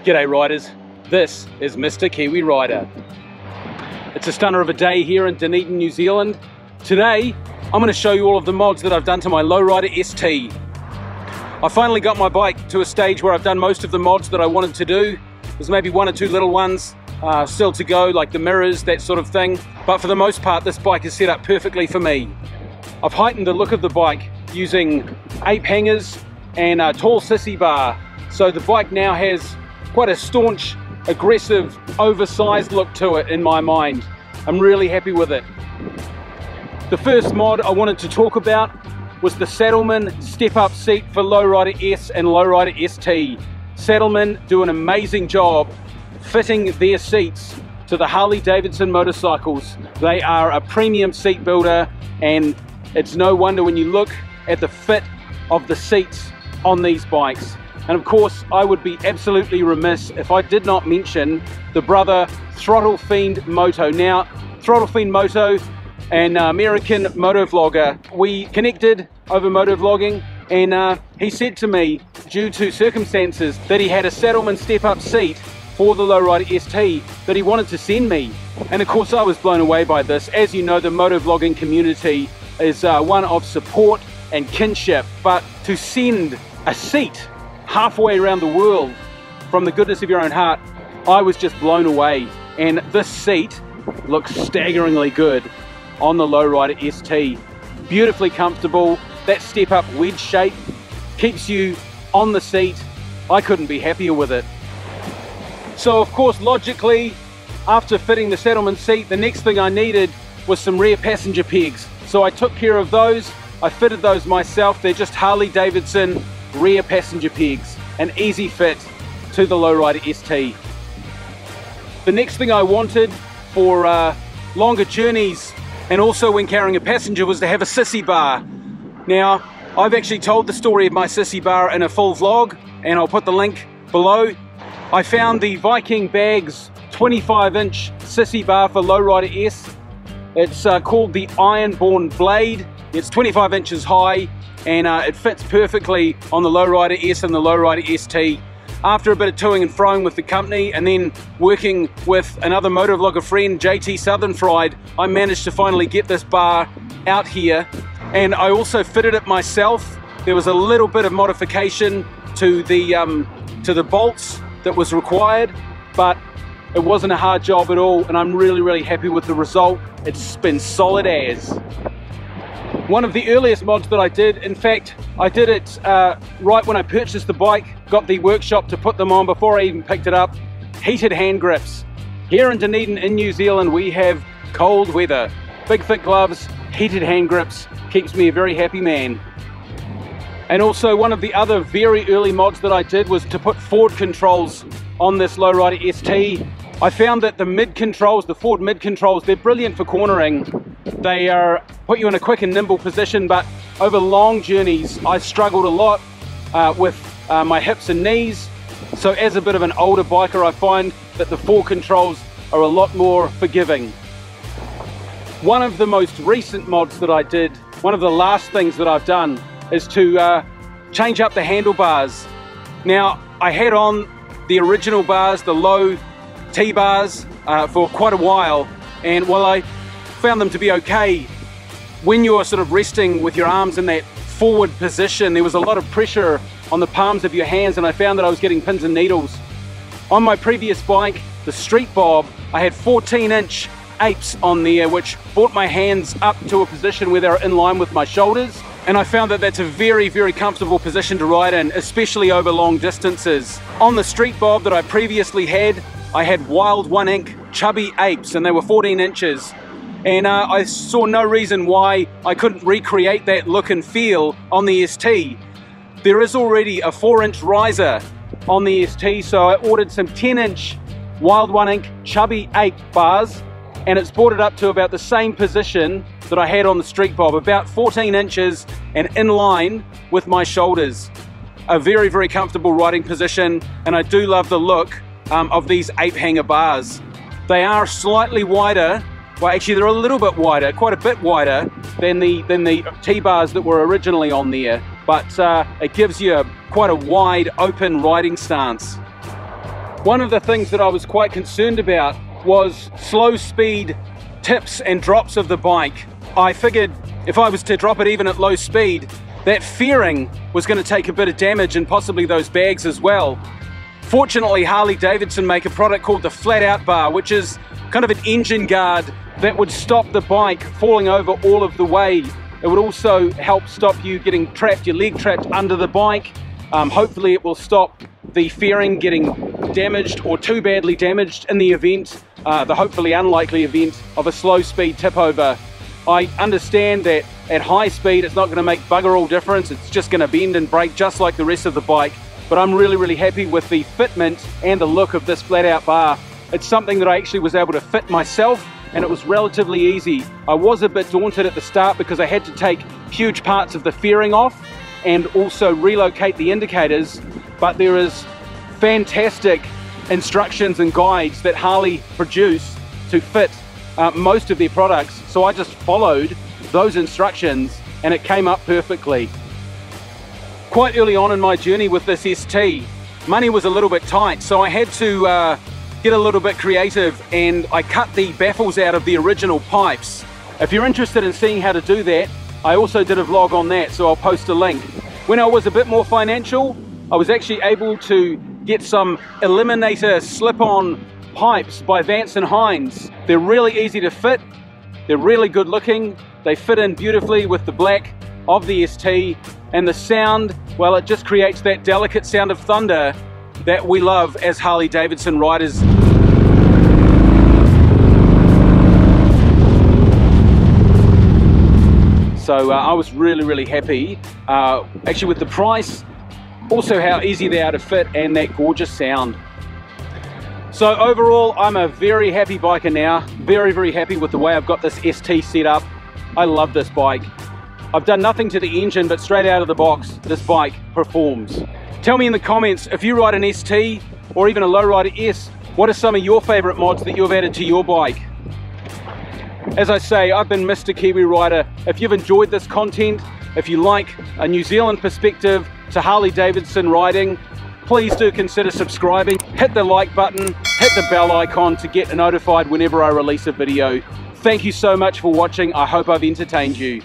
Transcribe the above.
G'day riders, this is Mr. Kiwi Rider. It's a stunner of a day here in Dunedin, New Zealand. Today, I'm going to show you all of the mods that I've done to my Low Rider ST. I finally got my bike to a stage where I've done most of the mods that I wanted to do. There's maybe one or two little ones still to go, like the mirrors, that sort of thing. But for the most part, this bike is set up perfectly for me. I've heightened the look of the bike using ape hangers and a tall sissy bar. So the bike now has quite a staunch, aggressive, oversized look to it in my mind. I'm really happy with it. The first mod I wanted to talk about was the Saddlemen Step-up Seat for Low Rider S and Low Rider ST. Saddlemen do an amazing job fitting their seats to the Harley-Davidson motorcycles. They are a premium seat builder, and it's no wonder when you look at the fit of the seats on these bikes. And of course, I would be absolutely remiss if I did not mention the brother Throttle Fiend Moto. Now, Throttle Fiend Moto, an American motovlogger, we connected over motovlogging, and he said to me, due to circumstances, that he had a Saddlemen Step-up Seat for the Low Rider ST that he wanted to send me. And of course, I was blown away by this. As you know, the motovlogging community is one of support and kinship, but to send a seat halfway around the world from the goodness of your own heart, I was just blown away. And this seat looks staggeringly good on the Low Rider ST. Beautifully comfortable. That step-up wedge shape keeps you on the seat. I couldn't be happier with it. So of course, logically, after fitting the Saddlemen seat, the next thing I needed was some rear passenger pegs. So I took care of those. I fitted those myself. They're just Harley-Davidson rear passenger pegs, an easy fit to the Low Rider ST. The next thing I wanted for longer journeys and also when carrying a passenger was to have a sissy bar. Now, I've actually told the story of my sissy bar in a full vlog, and I'll put the link below. I found the Viking Bags 25-inch sissy bar for Low Rider S. It's called the Ironborn Blade. It's 25 inches high, and it fits perfectly on the Low Rider S and the Low Rider ST. After a bit of toing and froing with the company, and then working with another motovlogger friend, JT Southern Fried, I managed to finally get this bar out here. And I also fitted it myself. There was a little bit of modification to the bolts that was required, but it wasn't a hard job at all, and I'm really happy with the result. It's been solid as. One of the earliest mods that I did, in fact, I did it right when I purchased the bike, got the workshop to put them on before I even picked it up. Heated hand grips. Here in Dunedin in New Zealand, we have cold weather. Big thick gloves, heated hand grips, keeps me a very happy man. And also one of the other very early mods that I did was to put forward controls on this Low Rider ST. I found that the mid controls, the forward mid controls, they're brilliant for cornering. They put you in a quick and nimble position, but over long journeys, I struggled a lot with my hips and knees. So as a bit of an older biker, I find that the forward controls are a lot more forgiving. One of the most recent mods that I did, one of the last things that I've done, is to change up the handlebars. Now, I had on the original bars, the low T-bars, for quite a while, and while I found them to be okay, when you're sort of resting with your arms in that forward position, there was a lot of pressure on the palms of your hands, and I found that I was getting pins and needles. On my previous bike, the Street Bob, I had 14-inch Apes on there, which brought my hands up to a position where they're in line with my shoulders, and I found that that's a very comfortable position to ride in, especially over long distances. On the Street Bob that I previously had, I had Wild 1-Inch Chubby Apes, and they were 14 inches. And I saw no reason why I couldn't recreate that look and feel on the ST. There is already a 4-inch riser on the ST, so I ordered some 10-inch Wild 1-Inch Chubby Ape bars, and it's brought it up to about the same position that I had on the Street Bob, about 14 inches and in line with my shoulders. A very comfortable riding position, and I do love the look of these ape hanger bars. They are slightly wider. Well, actually, they're a little bit wider, quite a bit wider than the T-bars that were originally on there, but it gives you quite a wide open riding stance. One of the things that I was quite concerned about was slow speed tips and drops of the bike. I figured if I was to drop it even at low speed, that fairing was going to take a bit of damage and possibly those bags as well. Fortunately, Harley-Davidson make a product called the Flat Out Bar, which is kind of an engine guard that would stop the bike falling over all of the way. It would also help stop you getting trapped, your leg trapped under the bike. Hopefully it will stop the fairing getting damaged or too badly damaged in the event, the hopefully unlikely event of a slow speed tip over. I understand that at high speed it's not going to make bugger all difference, it's just going to bend and break just like the rest of the bike, but I'm really happy with the fitment and the look of this Flat Out Bar. It's something that I actually was able to fit myself, and it was relatively easy. I was a bit daunted at the start because I had to take huge parts of the fairing off and also relocate the indicators, but there is fantastic instructions and guides that Harley produce to fit most of their products, so I just followed those instructions and it came up perfectly. Quite early on in my journey with this ST, money was a little bit tight, so I had to get a little bit creative, and I cut the baffles out of the original pipes. If you're interested in seeing how to do that, I also did a vlog on that, so I'll post a link. When I was a bit more financial, I was actually able to get some Eliminator slip-on pipes by Vance and Hines. They're really easy to fit, they're really good looking, they fit in beautifully with the black of the ST, and the sound, well, it just creates that delicate sound of thunder that we love as Harley-Davidson riders. So I was really happy, actually with the price, also how easy they are to fit, and that gorgeous sound. So overall, I'm a very happy biker now, very happy with the way I've got this ST set up. I love this bike. I've done nothing to the engine, but straight out of the box, this bike performs. Tell me in the comments, if you ride an ST or even a Low Rider S, what are some of your favorite mods that you've added to your bike? As I say, I've been Mr. Kiwi Rider. If you've enjoyed this content, if you like a New Zealand perspective to Harley-Davidson riding, please do consider subscribing. Hit the like button, hit the bell icon to get notified whenever I release a video. Thank you so much for watching. I hope I've entertained you.